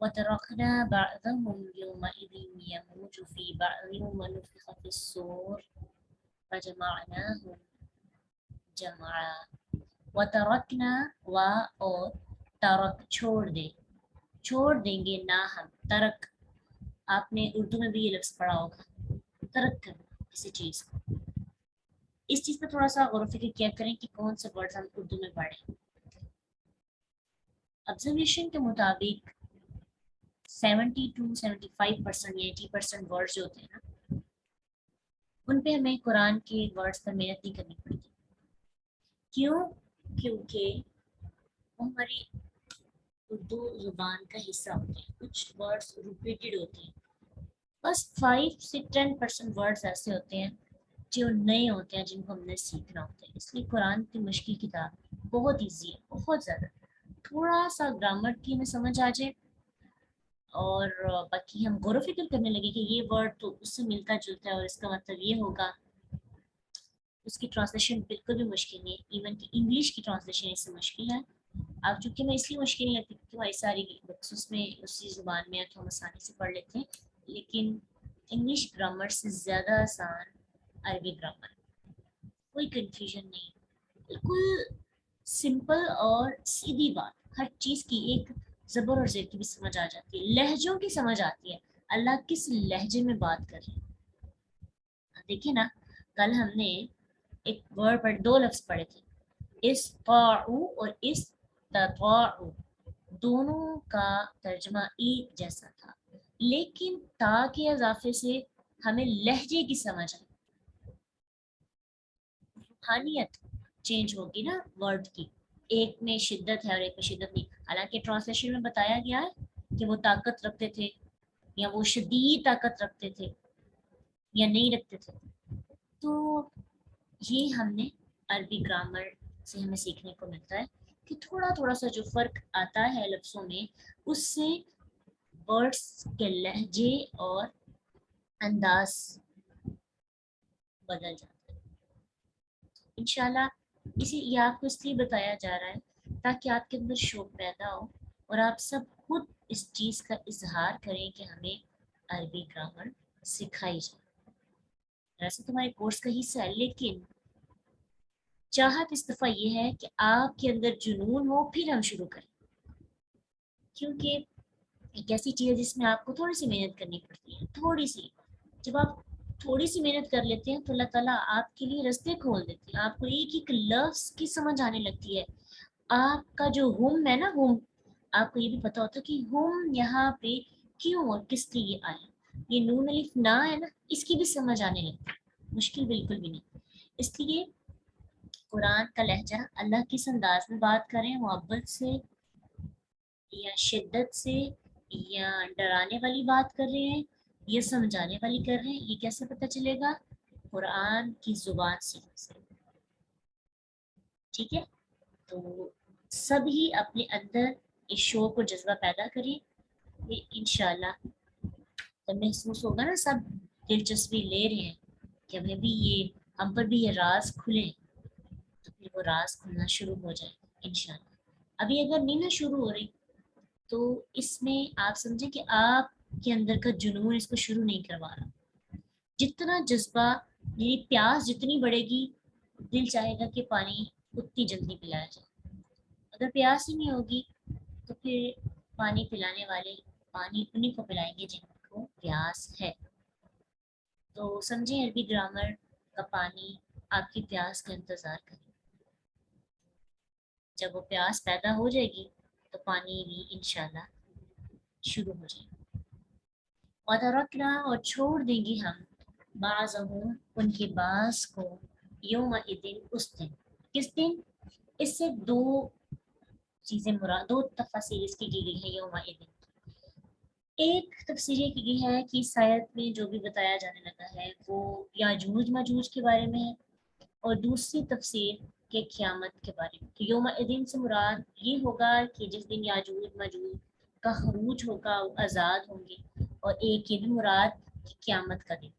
وتركنا بعضهم يومئذ يموج في بعض ونفخ في الصور فجمعناهم جمعا وترکنا و اور ترک چھوڑ دیں گے نہ ہم ترک آپ نے اردو میں بھی یہ لفظ پڑھا ہوگا ترک کرنا کسی چیز کو اس چیز پہ تھوڑا سا غور و فکر کیا کریں کہ کون سے ورڈز ہم اردو میں پڑھیں آبزرویشن کے مطابق 70 to 75% یا 80% ورڈز جو ہوتے ہیں نا ان پہ ہمیں قرآن کے ورڈز پر محنت نہیں کرنی پڑتی کیوں کیونکہ وہ ہماری اردو زبان کا حصہ ہوتے ہیں کچھ ورڈز ریپیٹڈ ہوتے ہیں بس 5 سے 10% ورڈز ایسے ہوتے ہیں جو نئے ہوتے ہیں جن کو ہم نے سیکھنا ہوتا ہے اس لیے قرآن کی مشکل کتاب بہت ایزی ہے بہت زیادہ تھوڑا سا گرامر کی ہمیں سمجھ آ جائے اور باقی ہم غور و فکر کرنے لگے کہ یہ ورڈ تو اس سے ملتا جلتا ہے اور اس کا مطلب یہ ہوگا اس کی ٹرانسلیشن بالکل بھی مشکل نہیں ہے ایون کہ انگلش کی ٹرانسلیشن اس سے مشکل ہے اب چونکہ میں اس لیے مشکل نہیں لگتی کیونکہ ہماری ساری بکس اس میں اسی زبان میں ہے تو ہم آسانی سے پڑھ لیتے ہیں لیکن انگلش گرامر سے زیادہ آسان عربی گرامر کوئی کنفیوژن نہیں بالکل سمپل اور سیدھی بات ہر چیز کی ایک زبر اور زیر کی بھی سمجھ آ جاتی ہے لہجوں کی سمجھ آتی ہے اللہ کس لہجے میں بات کر رہے ہیں دیکھیں نا کل ہم نے ایک ورڈ پر 2 لفظ پڑھے تھے استطاعوا اور استطاعوا دونوں کا ترجمہ ایک جیسا تھا لیکن تا کے اضافے سے ہمیں لہجے کی سمجھ آئی روحانیت چینج ہوگی نا ورڈ کی ایک میں شدت ہے اور ایک میں شدت نہیں حالانکہ ٹرانسلیشن میں بتایا گیا ہے کہ وہ طاقت رکھتے تھے یا وہ شدید طاقت رکھتے تھے یا نہیں رکھتے تھے تو یہ ہم نے عربی گرامر سے ہمیں سیکھنے کو ملتا ہے کہ تھوڑا تھوڑا سا جو فرق آتا ہے لفظوں میں اس سے ورڈس کے لہجے اور انداز بدل جاتا ہے انشاءاللہ یہ آپ کو اس لیے بتایا جا رہا ہے تاکہ آپ کے اندر شوق پیدا ہو اور آپ سب خود اس چیز کا اظہار کریں کہ ہمیں عربی گرامر سکھائی جائے ویسے تمہارے کورس کا حصہ ہے لیکن چاہت اس دفعہ یہ ہے کہ آپ کے اندر جنون ہو پھر ہم شروع کریں کیونکہ ایک ایسی چیز ہے جس میں آپ کو تھوڑی سی محنت کرنی پڑتی ہے تھوڑی سی جب آپ تھوڑی سی محنت کر لیتے ہیں تو اللہ تعالیٰ آپ کے لیے رستے کھول دیتے ہیں آپ کو ایک ایک لفظ کی سمجھ آنے لگتی ہے آپ کا جو ہم ہے نا ہم آپ کو یہ بھی پتا ہوتا ہے کہ ہم یہاں پہ کیوں اور کس لیے آئے یہ نون الف نا ہے نا اس کی بھی سمجھ آنے لگتی ہے مشکل بالکل بھی نہیں اس لیے قرآن کا لہجہ اللہ کس انداز میں بات کریں محبت سے یا شدت سے یا ڈرانے والی بات کر رہے ہیں یا سمجھانے والی کر رہے ہیں یہ کیسے پتہ چلے گا قرآن کی زبان سیکھنے سے ٹھیک ہے تو سب ہی اپنے اندر اس شوق و جذبہ پیدا کریں یہ انشاءاللہ جب محسوس ہوگا نا سب دلچسپی لے رہے ہیں کہ ہمیں بھی یہ ہم پر بھی یہ راز کھلیں تو پھر وہ راز کھلنا شروع ہو جائے انشاءاللہ ابھی اگر نہیں نہ شروع ہو رہی تو اس میں آپ سمجھیں کہ آپ کے اندر کا جنون اس کو شروع نہیں کروا رہا جتنا جذبہ یعنی پیاس جتنی بڑھے گی دل چاہے گا کہ پانی اتنی جلدی پلایا جائے اگر پیاس ہی نہیں ہوگی تو پھر پانی پلانے والے پانی انہیں کو پلائیں گے جن کو پیاس ہے تو سمجھیں عربی گرامر کا پانی آپ کی پیاس کا انتظار کرے جب وہ پیاس پیدا ہو جائے گی تو پانی بھی انشاءاللہ شروع ہو جائے گا وَتَرَكْنَا اور چھوڑ دیں گے ہم بعضهم ان کے بعض کو یومئذ اس دن کس دن اس سے 2 چیزیں مراد 2 تفاصیل اس کی گئی ہے یومئذ ایک تفسیر یہ کی گئی ہے کہ اس آیت میں جو بھی بتایا جانے لگا ہے وہ یاجوج ماجوج کے بارے میں ہے، اور دوسری تفسیر کے قیامت کے بارے میں. تو یوم الدین سے مراد یہ ہوگا کہ جس دن یاجوج ماجوج کا خروج ہوگا وہ آزاد ہوں گے، اور ایک یہ بھی مراد کہ قیامت کا دن.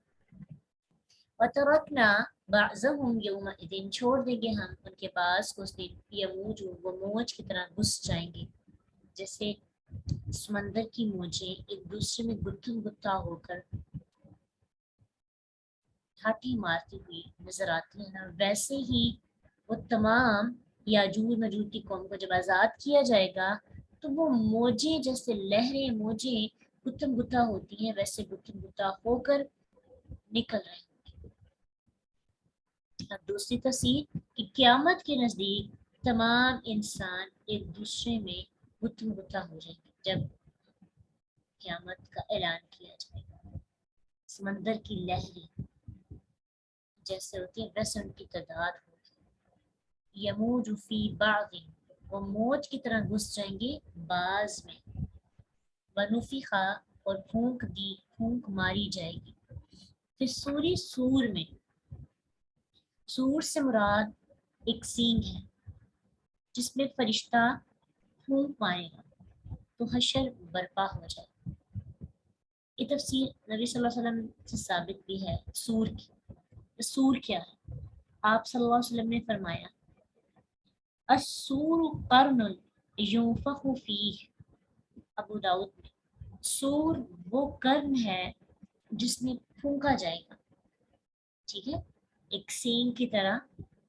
وَتَرَكْنَا بَعْضَهُمْ يَوْمَئِذٍ چھوڑ دیں گے ہم ان کے پاس اس دن یموج وہ موج کی طرح گھس جائیں گے، جیسے سمندر کی موجیں ایک دوسرے میں گتھم گتھا ہو کر ہاتھی مارتی ہوئی نظر آتی ہے نا، ویسے ہی وہ تمام یاجوج ماجوج کی قوم کو جب آزاد کیا جائے گا تو وہ موجیں جیسے لہریں موجیں گتھم گتھا ہوتی ہیں ویسے گتھم گتھا ہو کر نکل رہے ہیں. اب دوسری تفسیر کہ قیامت کے نزدیک تمام انسان ایک دوسرے میں گتھم گتھا ہو جائیں گے جب قیامت کا اعلان کیا جائے گا. سمندر کی لہریں جیسے ہوتی ہیں ویسے ان کی تعداد ہوگی. یموج فی بعض وہ موج کی طرح گھس جائیں گے بعض میں. ونفخا اور پھونک ماری جائے گی. پھر سوری سور میں، سور سے مراد ایک سینگ ہے جس میں فرشتہ پھونک مارے گا تو حشر برپا ہو جائے. یہ تفسیر نبی صلی اللہ علیہ وسلم سے ثابت بھی ہے سور کی. سور کیا ہے؟ آپ صلی اللہ علیہ وسلم نے فرمایا السور قرن ينفخ فیہ. ابو داؤد میں سور وہ قرن ہے جس میں پھونکا جائے گا. ٹھیک ہے، ایک سینگ کی طرح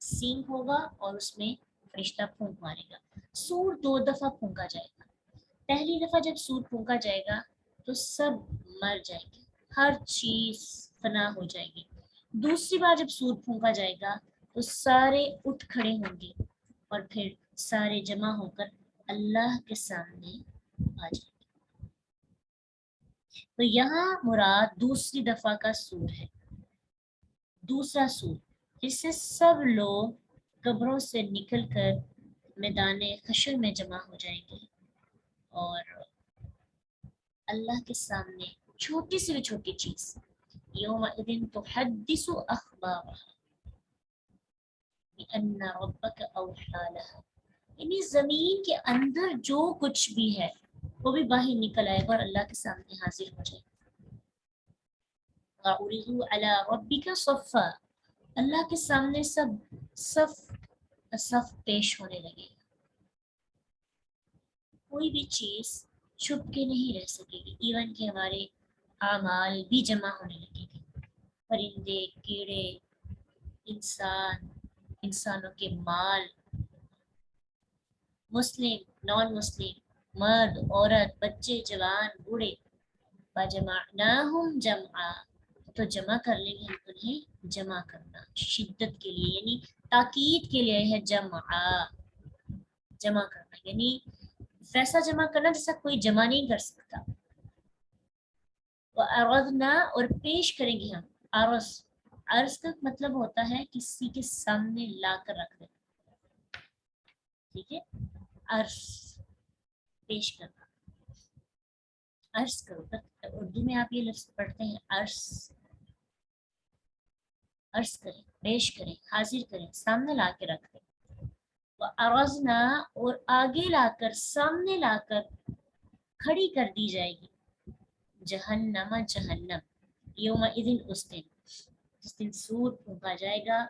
سینگ ہوگا اور اس میں فرشتہ پھونک مارے گا. سور 2 دفعہ پھونکا جائے گا. پہلی دفعہ جب سور پھونکا جائے گا تو سب مر جائیں گے، ہر چیز فنا ہو جائے گی. دوسری بار جب سور پھونکا جائے گا تو سارے اٹھ کھڑے ہوں گے اور پھر سارے جمع ہو کر اللہ کے سامنے آ جائیں گے. تو یہاں مراد دوسری دفعہ کا سور ہے. دوسرا سور جس سے سب لوگ قبروں سے نکل کر میدان حشر میں جمع ہو جائیں گے اور اللہ کے سامنے چھوٹی سے بھی چھوٹی چیز یوم اذن تحدث اخبارها بان ربك اوحى لها، یعنی زمین کے اندر جو کچھ بھی ہے وہ بھی باہر نکل آئے گا اور اللہ کے سامنے حاضر ہو جائے گا. وَعُرِضُوا عَلَى رَبِّكَ صَفًّا، اللہ کے سامنے سب صف صف پیش ہونے لگے گا. کوئی بھی چیز چھپ کے نہیں رہ سکے گی، ایون کہ ہمارے اعمال بھی جمع ہونے لگے گے. پرندے، کیڑے، انسان، انسانوں کے مال، مسلم، نان مسلم، مرد، عورت، بچے، جوان، بوڑھے. فَجَمَعْنَاهُمْ جَمْعًا تو جمع کر لیں گے ہم انہیں جمع کرنا، شدت کے لیے یعنی تاکید کے لیے ہے جمع کرنا یعنی ویسا جمع کرنا جیسا کوئی جمع نہیں کر سکتا. وَأَرَضْنَا اور پیش کریں گے ہم. عرض کا مطلب ہوتا ہے کسی کے سامنے لا کر رکھ دینا. ٹھیک ہے، عرض پیش کرنا، عرض کرو. اردو میں آپ یہ لفظ پڑھتے ہیں عرض کریں، پیش کریں، حاضر کریں، سامنے لا کے رکھ دیں. وَأَرَضْنَا اور آگے لا کر، سامنے لا کر کھڑی کر دی جائے گی جہنم یوم اذن اس دن جس دن سور پھونکا جائے گا.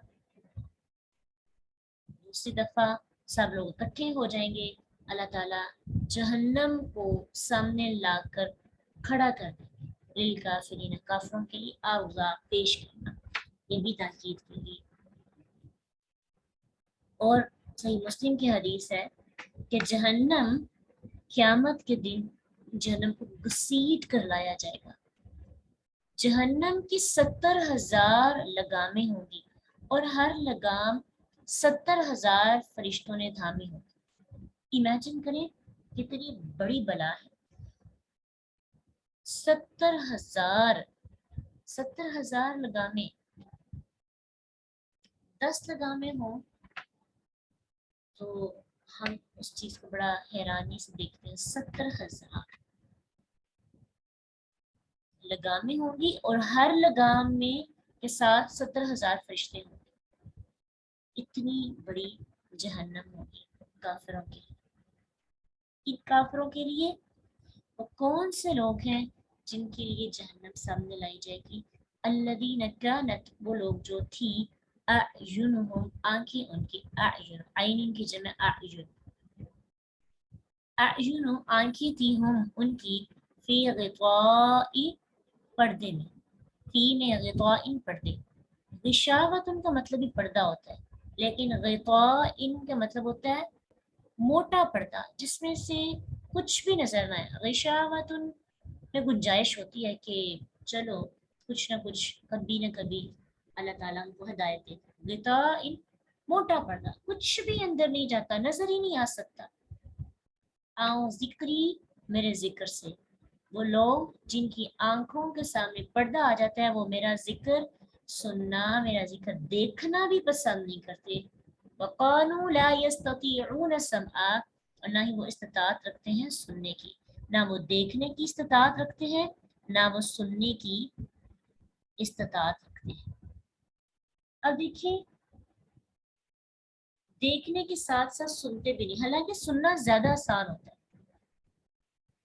دوسری دفعہ سب لوگ اکٹھے ہو جائیں گے، اللہ تعالیٰ جہنم کو سامنے لا کر کھڑا کر دیں گے. للکافرین کافروں کے لیے آوزا پیش کرنا، یہ بھی تاکید کی گئی. اور صحیح مسلم کی حدیث ہے کہ جہنم قیامت کے دن جہنم کو گھسیٹ کر لایا جائے گا. جہنم کی 70,000 لگامیں ہوں گی اور ہر لگام 70,000 فرشتوں نے تھامی ہوگی. امیجن کریں کتنی بڑی بلا ہے. 70,000 لگامیں، 10 لگامیں ہوں تو ہم اس چیز کو بڑا حیرانی سے دیکھتے ہیں. 70,000 لگامیں ہوں گی اور ہر لگام میں کے ساتھ 70,000 فرشتے ہوں گے. اتنی بڑی جہنم ہوگی کافروں کے لیے. ان کافروں کے لیے وہ کون سے لوگ ہیں جن کے لیے جہنم سامنے لائی جائے گی؟ الذین کانت، وہ لوگ جو تھی، اعینہم، آنکھیں ان کی، اعین، عین کی جمع اعین، اعین آنکھیں تھی، ہم ان کی، فی غطاء پردے میں، فی میں غطاء پردے. غشاوت کا مطلب ہی پردہ ہوتا ہے، لیکن غطاء کا مطلب ہوتا ہے موٹا پردہ جس میں سے کچھ بھی نظر نہ آئے. غشاوت میں گنجائش ہوتی ہے کہ چلو کچھ نہ کچھ کبھی نہ کبھی اللہ تعالیٰ ہم کو ہدایت دے. غطاء موٹا پردہ، کچھ بھی اندر نہیں جاتا، نظر ہی نہیں آ سکتا. ذکری، میرے ذکر سے. وہ لوگ جن کی آنکھوں کے سامنے پردہ آ جاتا ہے وہ میرا ذکر سننا، میرا ذکر دیکھنا بھی پسند نہیں کرتے. وقالوا لا يستطيعون السمع، اور نہ ہی وہ استطاعت رکھتے ہیں سننے کی، نہ وہ دیکھنے کی استطاعت رکھتے ہیں، نہ وہ سننے کی استطاعت رکھتے ہیں. اب دیکھیں، دیکھنے کے ساتھ ساتھ سنتے بھی نہیں، حالانکہ سننا زیادہ آسان ہوتا ہے.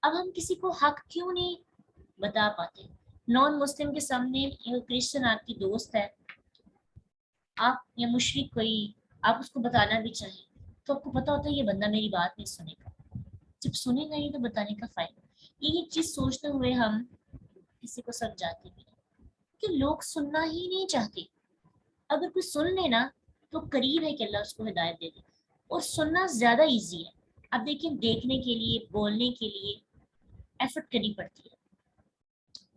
اب ہم کسی کو حق کیوں نہیں بتا پاتے؟ نان مسلم کے سامنے کرسچن آپ کی دوست ہے، آپ یا مشرک کوئی، آپ اس کو بتانا بھی چاہیں تو آپ کو پتا ہوتا ہے یہ بندہ میری بات نہیں سنے گا. جب سنے گا نہیں تو بتانے کا فائدہ. یہی چیز سوچتے ہوئے ہم کسی کو سمجھاتے بھی نہیں کہ لوگ سننا ہی نہیں چاہتے. اگر کوئی سن لینا تو قریب ہے کہ اللہ اس کو ہدایت دے دے. اور سننا زیادہ ایزی ہے. اب دیکھیں، دیکھنے کے لیے، بولنے کے لیے ایفرٹ کرنی پڑتی ہے.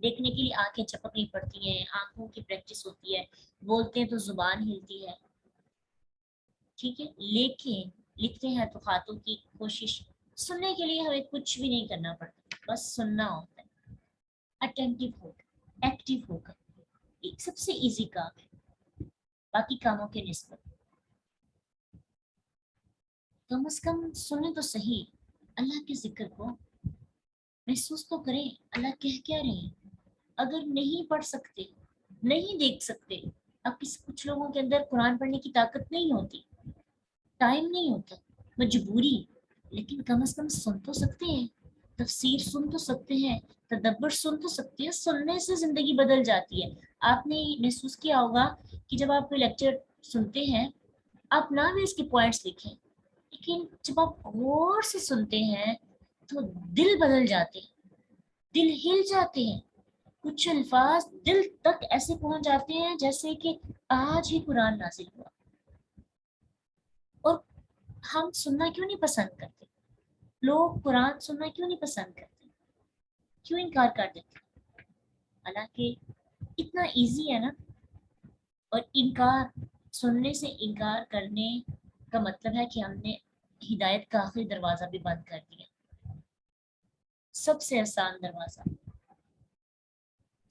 دیکھنے کے لیے آنکھیں چپکنی پڑتی ہیں، آنکھوں کی پریکٹس ہوتی ہے، بولتے ہیں تو زبان ہلتی ہے، ٹھیک ہے، لیکن لکھتے ہیں تو ہاتھوں کی کوشش. سننے کے لیے ہمیں کچھ بھی نہیں کرنا پڑتا، بس سننا ہوتا ہے. اٹینٹیو ہو کر، ایکٹیو ہو کر، ایک سب سے ایزی کام ہے باقی کاموں کے نسبت. کم از کم سنیں تو صحیح اللہ کے ذکر کو، محسوس تو کریں اللہ کہہ کیا رہے ہیں. اگر نہیں پڑھ سکتے، نہیں دیکھ سکتے، اب کچھ لوگوں کے اندر قرآن پڑھنے کی طاقت نہیں ہوتی، ٹائم نہیں ہوتا، مجبوری، لیکن کم از کم سن تو سکتے ہیں، تفسیر سن تو سکتے ہیں، تدبر سن تو سکتے ہیں. سننے سے زندگی بدل جاتی ہے. آپ نے محسوس کیا ہوگا کہ جب آپ کوئی لیکچر سنتے ہیں، آپ نہ بھی اس کے پوائنٹس لکھیں، لیکن جب آپ غور سے سنتے ہیں تو دل بدل جاتے ہیں، دل ہل جاتے ہیں. کچھ الفاظ دل تک ایسے پہنچ جاتے ہیں جیسے کہ آج ہی قرآن نازل ہوا. اور ہم سننا کیوں نہیں پسند کرتے؟ لوگ قرآن سننا کیوں نہیں پسند کرتے؟ کیوں انکار کر دیتے؟ حالانکہ اتنا ایزی ہے نا. اور انکار، سننے سے انکار کرنے کا مطلب ہے کہ ہم نے ہدایت کا آخری دروازہ بھی بند کر دیا، سب سے آسان دروازہ.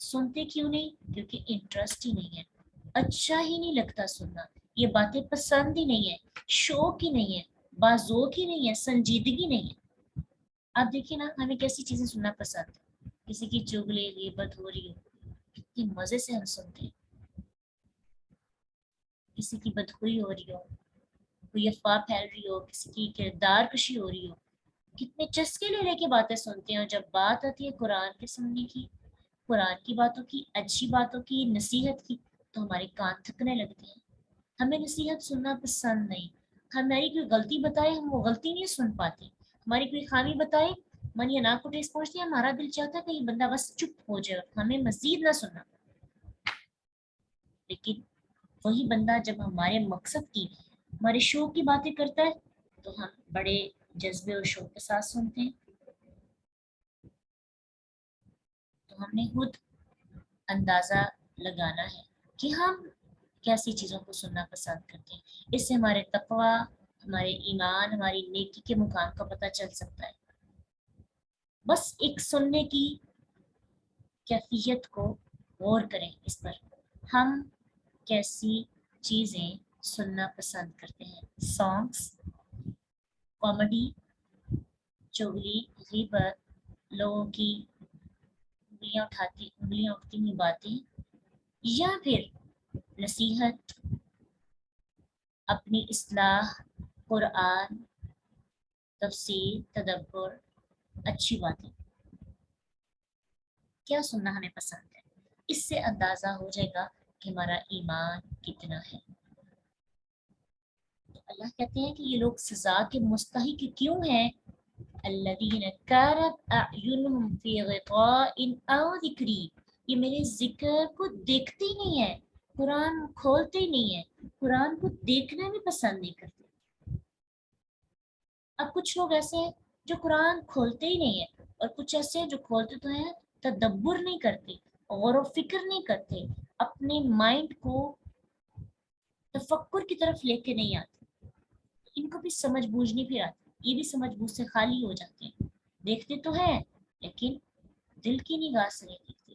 سنتے کیوں نہیں؟ کیونکہ انٹرسٹ ہی نہیں ہے، اچھا ہی نہیں لگتا سننا، یہ باتیں پسند ہی نہیں ہے، شوق ہی نہیں ہے، بازوق ہی نہیں ہے، سنجیدگی نہیں ہے. آپ دیکھیں نا، ہمیں کیسی چیزیں سننا پسند ہے؟ کسی کی چغلے غیبت ہو رہی ہو، کتنی مزے سے ہم سنتے ہیں. کسی کی بدخوئی ہو رہی ہو، کوئی افواہ پھیل رہی ہو، کسی کی کردار کشی ہو رہی ہو، کتنے چسکے لے لے کے باتیں سنتے ہیں. اور جب بات آتی ہے قرآن کے سننے کی، قرآن کی باتوں کی، اچھی باتوں کی، نصیحت کی، تو ہمارے کان تھکنے لگتے ہیں. ہمیں نصیحت سننا پسند نہیں. ہماری کوئی غلطی بتائے، ہم وہ غلطی نہیں سن پاتے. ہماری کوئی خامی بتائے، من یا ناک کو ٹیس پہنچتی ہے، ہمارا دل چاہتا ہے کہ یہ بندہ بس چپ ہو جائے اور ہمیں مزید نہ سننا. لیکن وہی بندہ جب ہمارے مقصد کی، ہمارے شوق کی باتیں کرتا ہے تو ہم بڑے جذبے اور شوق کے ساتھ سنتے ہیں. تو ہم نے خود اندازہ لگانا ہے کہ ہم کیسی چیزوں کو سننا پسند کرتے ہیں. اس سے ہمارے تقوی، ہمارے ایمان، ہماری نیکی کے مقام کا پتہ چل سکتا ہے. بس ایک سننے کی کیفیت کو غور کریں، اس پر ہم کیسی چیزیں سننا پسند کرتے ہیں. سانگس، کامیڈی، چغلی، غیبت، لوگوں کی انگلیاں اٹھتی ہوئی باتیں، یا پھر نصیحت، اپنی اصلاح، قرآن، تفسیر، تدبر، اچھی باتیں، کیا سننا ہمیں پسند ہے؟ اس سے اندازہ ہو جائے گا کہ ہمارا ایمان کتنا ہے۔ تو اللہ کہتے ہیں کہ یہ لوگ سزا کے مستحق کیوں ہیں؟ الذین کانت اعینہم فی غطاء عن ذکری، یہ میرے ذکر کو دیکھتے ہی نہیں ہے، قرآن کھولتے ہی نہیں ہے، قرآن کو دیکھنا بھی پسند نہیں کرتے۔ اب کچھ لوگ ایسے ہیں جو قرآن کھولتے ہی نہیں ہیں، اور کچھ ایسے ہیں جو کھولتے تو ہیں، تدبر نہیں کرتے، غور و فکر نہیں کرتے، اپنے مائنڈ کو تفکر کی طرف لے کے نہیں آتے، ان کو بھی سمجھ بوجھ نہیں پھر آتی، یہ بھی سمجھ بوجھ سے خالی ہو جاتے ہیں، دیکھتے تو ہیں لیکن دل کی نگاہ سے نہیں دیکھتے،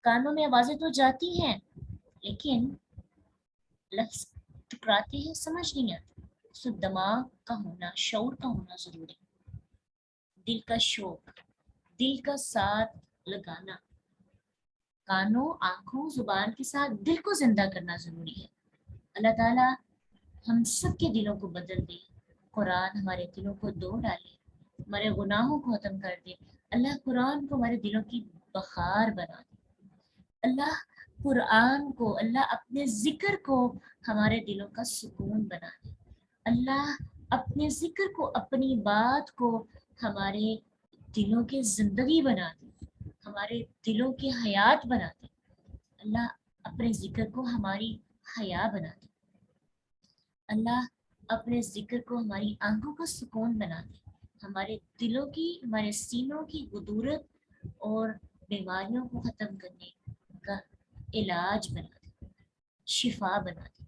کانوں میں آوازیں تو جاتی ہیں لیکن لفظ ٹکراتے ہیں، سمجھ نہیں آتے۔ سو دماغ کا ہونا، شعور کا ہونا ضروری، دل کا شوق، دل کا ساتھ لگانا، کانوں، آنکھوں، زبان کے ساتھ دل کو زندہ کرنا ضروری ہے۔ اللہ تعالیٰ ہم سب کے دلوں کو بدل دے، قرآن ہمارے دلوں کو دھو ڈالے، ہمارے گناہوں کو ختم کر دے، اللہ قرآن کو ہمارے دلوں کی بخار بنا دے، اللہ قرآن کو، اللہ اپنے ذکر کو ہمارے دلوں کا سکون بنا دے، اللہ اپنے ذکر کو، اپنی بات کو ہمارے دلوں کے زندگی بنا دے، ہمارے دلوں کی حیات بنا دے، اللہ اپنے ذکر کو ہماری حیا بنا دے، اللہ اپنے ذکر کو ہماری آنکھوں کا سکون بنا دے، ہمارے دلوں کی، ہمارے سینوں کی گدورت اور بیماریوں کو ختم کرنے کا علاج بنا دے، شفا بنا دے،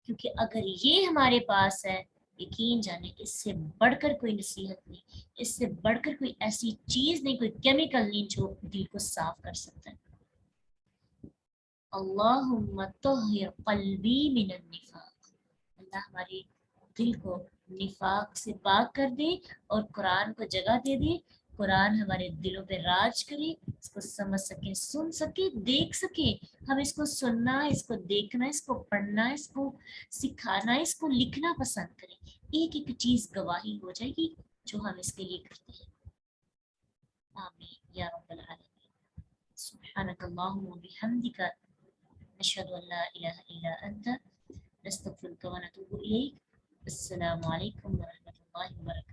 کیونکہ اگر یہ ہمارے پاس ہے، یقین جانے اس سے بڑھ کر کوئی نصیحت نہیں، اس سے بڑھ کر کوئی ایسی چیز نہیں، کوئی کیمیکل نہیں جو دل کو صاف کر سکتا ہے۔ اللہم طہر قلبی من النفاق، اللہ ہمارے دل کو نفاق سے پاک کر دے اور قرآن کو جگہ دے دے، قرآن ہمارے دلوں پہ راج کرے، اس کو سمجھ سکیں، سن سکے، دیکھ سکے، ہم اس کو سننا، اس کو دیکھنا، اس کو پڑھنا، اس کو سکھانا، اس کو لکھنا پسند کریں، ایک ایک چیز گواہی ہو جائے گی جو ہم اس کے لیے کرتے ہیں۔ آمین یا رب العالمین۔ سبحانک اللہم و بحمدک، نشہد ان لا الہ الا انت، نستغفرک و نتوب الیک۔ السلام علیکم ورحمۃ اللہ وبرکاتہ۔